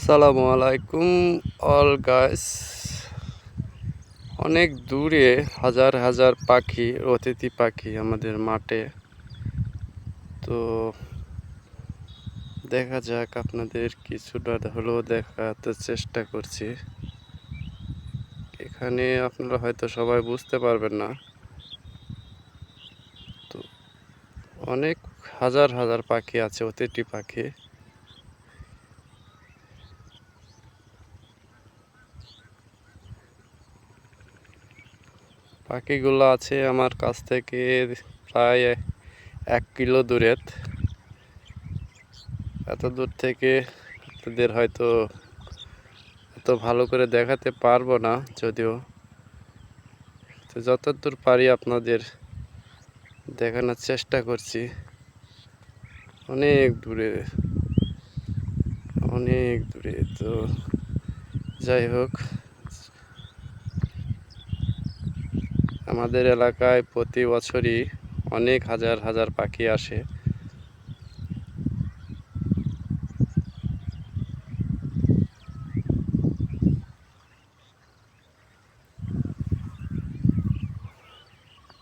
আসসালামু আলাইকুম all guys. অনেক দূরে হাজার হাজার পাখি, অতিথি পাখি আমাদের মাঠে। তো দেখা যাক, আপনাদের কিছুটা হলেও দেখাতে চেষ্টা করছি। এখানে আপনারা হয়তো সবাই বুঝতে পারবেন না, তো অনেক হাজার হাজার পাখি আছে, অতিথি পাখি। পাখিগুলো আছে আমার কাছ থেকে প্রায় 1 কিলো দূরে। এত দূর থেকে আপনাদের হয়তো এত ভালো করে দেখাতে পারবো না, যদিও তো যতদূর পারি আপনাদের দেখানোর চেষ্টা করছি। অনেক দূরে, অনেক দূরে। তো যাই হোক, আমাদের এলাকায় প্রতি বছরই অনেক হাজার হাজার পাখি আসে।